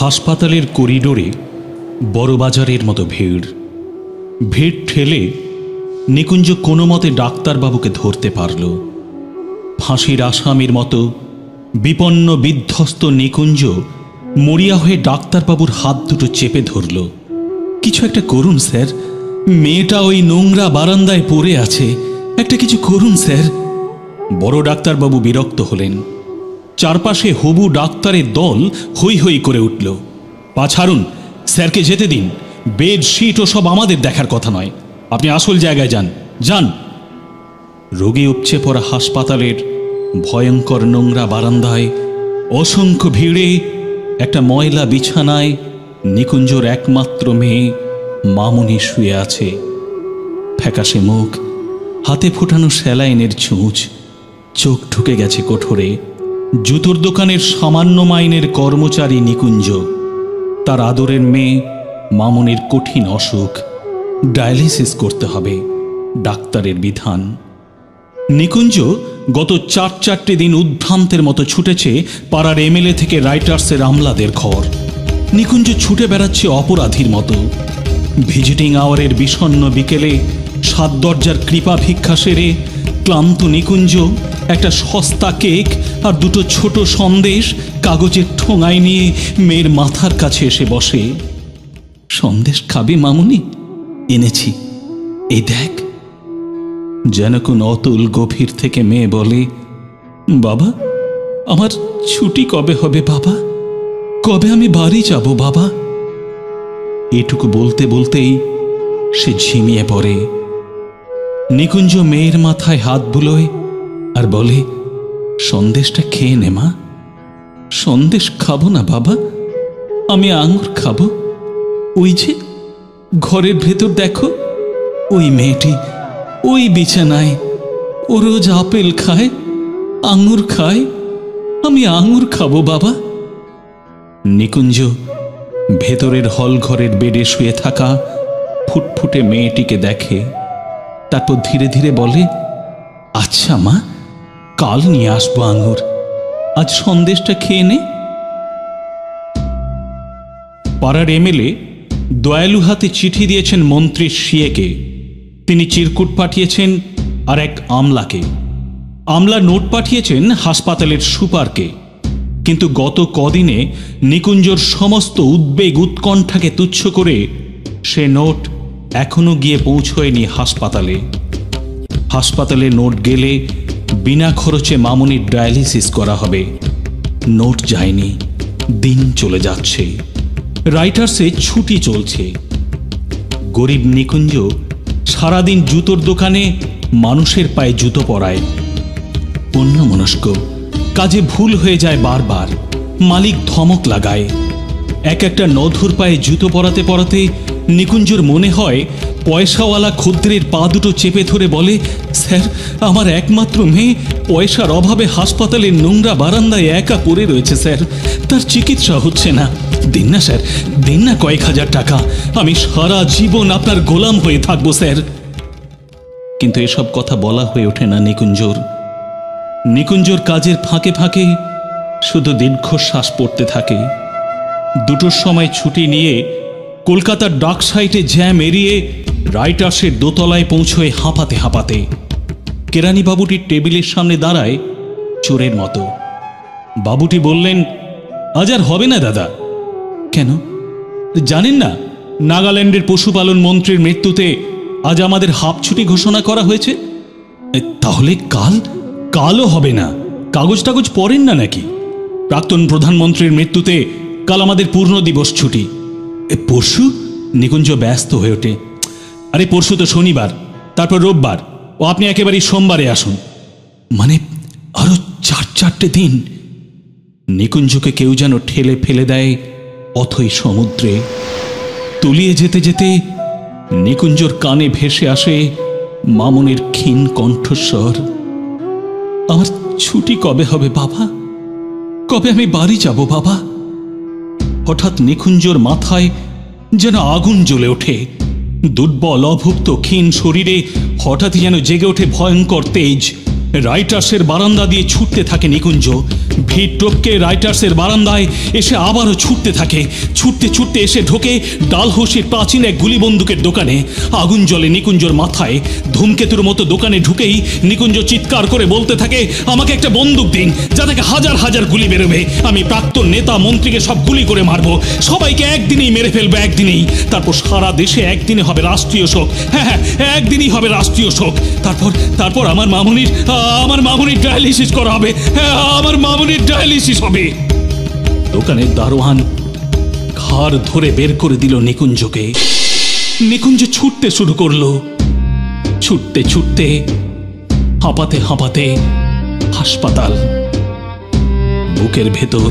হাসপাতালের করিডোরে বড়বাজারের মতো ভিড়। ভিড় ঠেলে নিকুঞ্জ কোনো মতে ডাক্তারবাবুকে ধরতে পারল। ফাঁসির আসামির মতো বিপন্ন বিধ্বস্ত নিকুঞ্জ মরিয়া হয়ে ডাক্তারবাবুর হাত দুটো চেপে ধরল। কিছু একটা করুন স্যার, মেয়েটা ওই নোংরা বারান্দায় পড়ে আছে, একটা কিছু করুন স্যার। বড় ডাক্তারবাবু বিরক্ত হলেন। চারপাশে হবু ডাক্তারের দল হৈ হৈ করে উঠল। পা ছাড়ুন, স্যারকে যেতে দিন, বেড শিট ও সব আমাদের দেখার কথা নয়, আপনি আসল জায়গায় যান যান। রোগী উপচে পড়া হাসপাতালের ভয়ঙ্কর নোংরা বারান্দায় অসংখ্য ভিড়ে একটা ময়লা বিছানায় নিকুঞ্জর একমাত্র মেয়ে মামুনি শুয়ে আছে। ফ্যাকাশে মুখ, হাতে ফোটানো স্যালাইনের ছুঁচ, চোখ ঢুকে গেছে কোঠরে। জুতোর দোকানের সামান্য মাইনের কর্মচারী নিকুঞ্জ, তার আদরের মেয়ে মামুনির কঠিন অসুখ, ডায়ালিসিস করতে হবে, ডাক্তারের বিধান। নিকুঞ্জ গত 4-4টে দিন উদ্ভ্রান্তের মতো ছুটেছে পাড়ার এমএলএ থেকে রাইটার্সের আমলাদের ঘর। নিকুঞ্জ ছুটে বেড়াচ্ছে অপরাধীর মতো। ভিজিটিং আওয়ারের বিষণ্ণ বিকেলে 7 দরজার কৃপা ভিক্ষা সেরে ক্লান্ত নিকুঞ্জ একটা সস্তা কেক আর 2টো ছোট সন্দেশ কাগজের ঠোঙায় নিয়ে মেয়ের মাথার কাছে এসে বসে। সন্দেশ খাবি মামুনি? এনেছি, এই দেখ। যেন কোন অতুল গভীর থেকে মেয়ে বলে, বাবা আমার ছুটি কবে হবে বাবা, কবে আমি বাড়ি যাব বাবা? এটুকু বলতে বলতেই সে ঝিমিয়ে পড়ে। নিকুঞ্জ মেয়ের মাথায় হাত বুলোয় আর বলে, সন্দেশটা খেয়ে নে মা। সন্দেশ খাবো না বাবা, আমি আঙুর খাবো। ওই যে ঘরের ভেতর দেখো, ওই মেয়েটি ওই বিছানায়, ও রোজ আপেল খায়, আঙুর খায়, আমি আঙুর খাবো বাবা। নিকুঞ্জ ভেতরের হল ঘরের বেডে শুয়ে থাকা ফুটফুটে মেয়েটিকে দেখে, তারপর ধীরে ধীরে বলে, আচ্ছা মা, কাল নিয়ে আসবো আঙুর, আজ সন্দেশটা খেয়ে নে। পাড়ার এমএলএ দয়ালু হাতে চিঠি দিয়েছেন মন্ত্রী সিএকে। তিনি চিরকুট পাঠিয়েছেন আর এক আমলাকে। আমলা নোট পাঠিয়েছেন হাসপাতালের সুপারকে। কিন্তু গত কদিনে নিকুঞ্জর সমস্ত উদ্বেগ উৎকণ্ঠাকে তুচ্ছ করে সে নোট এখনো গিয়ে পৌঁছয়নি হাসপাতালে। হাসপাতালে নোট গেলে বিনা খরচে মামুনির ডায়ালিসিস করা হবে। নোট যায়নি, দিন চলে যাচ্ছে, রাইটার্সে ছুটি চলছে। গরিব নিকুঞ্জ সারাদিন জুতোর দোকানে মানুষের পায়ে জুতো পরায়। অন্যমনস্ক, কাজে ভুল হয়ে যায় বারবার, মালিক ধমক লাগায়। একটা নধুর পায়ে জুতো পরাতে পরাতে নিকুঞ্জর মনে হয় পয়সাওয়ালা খদ্দের পা দুটো চেপে ধরে বলে, স্যার আমার একমাত্র মেয়ে পয়সার অভাবে হাসপাতালের নোংরা বারান্দায় একা পড়ে রয়েছে স্যার, তার চিকিৎসা হচ্ছে না, দিন না স্যার, দিন না কয়েক হাজার টাকা, আমি সারা জীবন আপনার গোলাম হয়ে থাকবো স্যার। কিন্তু এসব কথা বলা হয়ে ওঠে না নিকুঞ্জর। নিকুঞ্জর কাজের ফাঁকে ফাঁকে শুধু দীর্ঘশ্বাস পড়তে থাকে। 2টোর সময় ছুটি নিয়ে কলকাতার ডাক সাইটে জ্যাম এড়িয়ে রাইটার্সের দোতলায় পৌঁছয় হাঁপাতে হাঁপাতে। কেরানি বাবুটির টেবিলের সামনে দাঁড়ায় চোরের মতো। বাবুটি বললেন, আজ আর হবে না দাদা। কেন জানেন না, নাগাল্যান্ডের পশুপালন মন্ত্রীর মৃত্যুতে আজ আমাদের হাফ ছুটি ঘোষণা করা হয়েছে। তাহলে কালও হবে না? কাগজ টাগজ পড়েন না নাকি? প্রাক্তন প্রধানমন্ত্রীর মৃত্যুতে কাল আমাদের পূর্ণ দিবস ছুটি। পরশু? নিকুঞ্জ ব্যস্ত হয়ে ওঠে, আরে পরশু তো শনিবার, তারপর রোববার, ও আপনি একেবারেই সোমবারে আসুন। মানে আরো 4-4টে দিন? নিকুঞ্জকে কেউ যেন ঠেলে ফেলে দেয় অথই সমুদ্রে। তলিয়ে যেতে যেতে নিকুঞ্জর কানে ভেসে আসে মামুনির ক্ষীণ কণ্ঠস্বর, আমার ছুটি কবে হবে বাবা, কবে আমি বাড়ি যাব বাবা? হঠাৎ নিকুঞ্জর মাথায় যেন আগুন জ্বলে ওঠে। দুর্বল অভুক্ত ক্ষীণ শরীরে হঠাৎই যেন জেগে ওঠে ভয়ঙ্কর তেজ। রাইটার্সের বারান্দা দিয়ে ছুটতে থাকে নিকুঞ্জ। ভিড় টপকে রাইটার্সের বারান্দায় এসে আবারও ছুটতে থাকে। ছুটতে ছুটতে এসে ঢোকে ডালহৌসির প্রাচীন এক গুলি বন্দুকের দোকানে। আগুন জ্বলে নিকুঞ্জর মাথায়। ধূমকেতুর মতো দোকানে ঢুকেই নিকুঞ্জ চিৎকার করে বলতে থাকে, আমাকে একটা বন্দুক দিন, যা থেকে হাজার হাজার গুলি বেরোবে। আমি প্রাক্তন নেতা মন্ত্রীকে সব গুলি করে মারবো, সবাইকে একদিনেই মেরে ফেলবো, একদিনেই। তারপর সারা দেশে একদিনে হবে রাষ্ট্রীয় শোক। হ্যাঁ, একদিনই হবে রাষ্ট্রীয় শোক। তারপর আমার মামুনির ডায়ালিসিস করা হবে। হ্যাঁ, আমার মামুনির ডায়ালিসিস হবে। দোকানের দারোয়ান ঘাড় ধরে বের করে দিল নিকুঞ্জকে। নিকুঞ্জ ছুটতে শুরু করলো। ছুটতে ছুটতে হাঁপাতে হাঁপাতে হাসপাতাল। বুকের ভেতর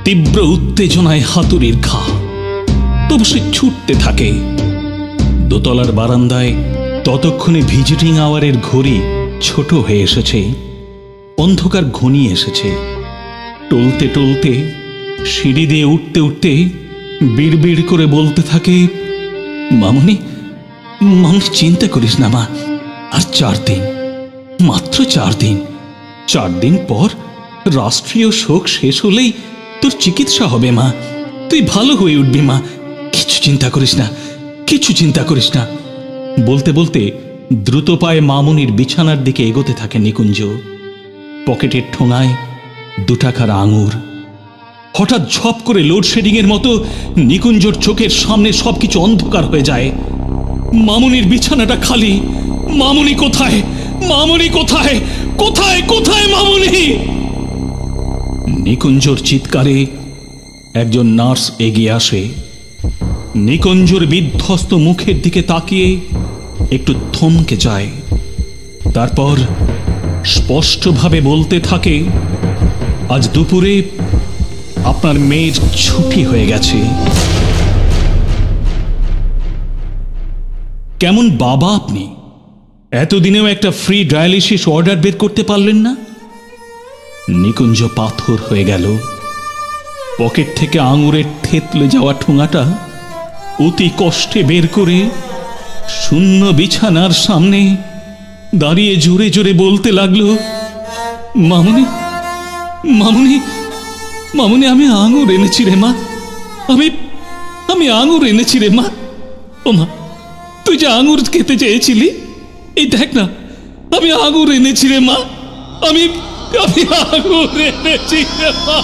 তীব্র উত্তেজনায় হাতুড়ির ঘা। তবু সে ছুটতে থাকে। দোতলার বারান্দায় ততক্ষণে ভিজিটিং আওয়ারের ঘড়ি ছোট হয়ে এসেছে। অন্ধকার ঘনিয়ে এসেছে। টলতে টলতে সিঁড়ি দিয়ে উঠতে উঠতে বিড়বিড় করে বলতে থাকে, মামুনি, চিন্তা করিস না মা, আর 4 দিন, মাত্র 4 দিন। 4 দিন পর রাষ্ট্রীয় শোক শেষ হলেই তোর চিকিৎসা হবে মা। তুই ভালো হয়ে উঠবি মা, কিছু চিন্তা করিস না, কিছু চিন্তা করিস না। বলতে বলতে দ্রুত পায়ে মামুনির বিছানার দিকে এগোতে থাকে নিকুঞ্জ। পকেটের ঠোঙায় 2 টাকার আঙুর। হঠাৎ ঝপ করে লোডশেডিং এর মতো নিকুঞ্জর চোখের সামনে সবকিছু অন্ধকার হয়ে যায়। মামুনির বিছানাটা খালি। মামুনি কোথায়? মামুনি কোথায়? কোথায় কোথায় মামুনি? নিকুঞ্জর চিৎকারে একজন নার্স এগিয়ে আসে। নিকুঞ্জর বিধ্বস্ত মুখের দিকে তাকিয়ে একটু থমকে যায়। তারপর স্পষ্টভাবে বলতে থাকে, আজ দুপুরে আপনার মেয়ের ছুটি হয়ে গেছে। কেমন বাবা আপনি? এতদিনেও একটা ফ্রি ডায়ালিসিস অর্ডার বের করতে পারলেন না? নিকুঞ্জ পাথর হয়ে গেল। পকেট থেকে আঙুরের থেতলে যাওয়া ঠোঙাটা অতি কষ্টে বের করে শূন্য বিছানার সামনে দাঁড়িয়ে জোরে জোরে বলতে লাগলো, মামুনি, মামুনি, মামুনি, আমি আঙুর এনেছি রে মা, আমি আঙুর এনেছি রে মা। ও মা, তুই যে আঙুর খেতে চেয়েছিলি, এই দেখ না, আমি আঙুর এনেছি রে মা, আমি আঙুর এনেছি রে মা।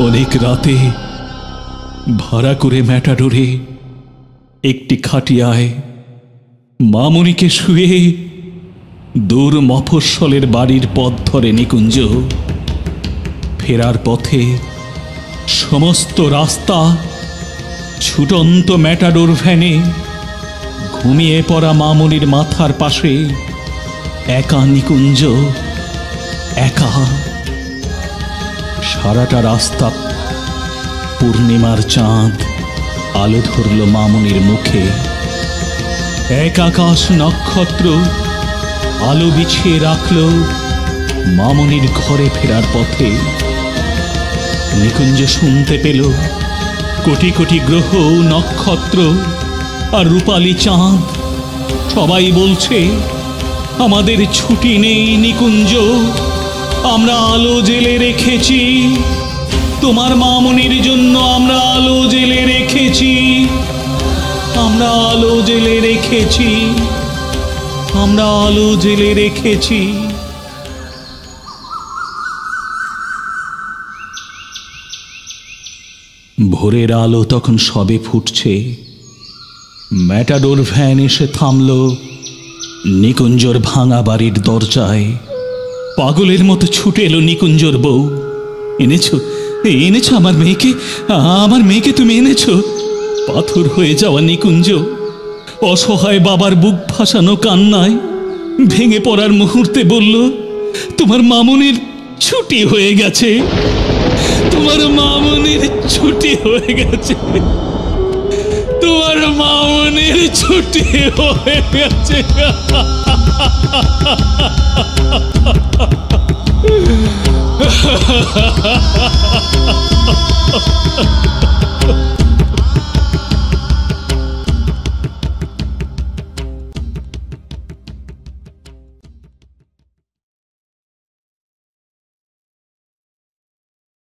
অনেক রাতে ভাড়া করে ম্যাটাডোরে একটি খাটিয়ায় মামুনিকে শুয়ে দূর মফস্বলের বাড়ির পথ ধরে নিকুঞ্জ। ফেরার পথে সমস্ত রাস্তা ছুটন্ত ম্যাটাডোর ভ্যানে ঘুমিয়ে পড়া মামুনির মাথার পাশে একা নিকুঞ্জ, একা। সারাটা রাস্তা পূর্ণিমার চাঁদ আলো ধরল মামুনির মুখে। এক আকাশ নক্ষত্র আলো বিছিয়ে রাখল মামুনির ঘরে ফেরার পথে। নিকুঞ্জ শুনতে পেল কোটি কোটি গ্রহ, নক্ষত্র আর রূপালী চাঁদ সবাই বলছে, আমাদের ছুটি নেই নিকুঞ্জ, আমরা আলো জেলে রেখেছি, তোমার মামুনির জন্য আমরা আলো জেলে রেখেছি, আমরা আলো জেলে রেখেছি, আমরা আলো জেলে রেখেছি। ভোরের আলো তখন সবে ফুটছে। ম্যাটাডোর ভ্যান এসে থামল নিকুঞ্জর ভাঙা বাড়ির দরজায়। পাগলের মতো ছুটে এলো নিকুঞ্জর বউ। এনেছো, এনেছো আমার মেয়েকে, আমার মেয়েকে তুমি এনেছো। পাথর হয়ে যাওয়া নিকুঞ্জ অসহায় বাবার বুক ভাসানো কান্নায় ভেঙে পড়ার মুহূর্তে বলল, তোমার মামুনির ছুটি হয়ে গেছে, তোমার মামুনির ছুটি হয়ে গেছে, তোমার মামুনির ছুটি হয়ে গেছে।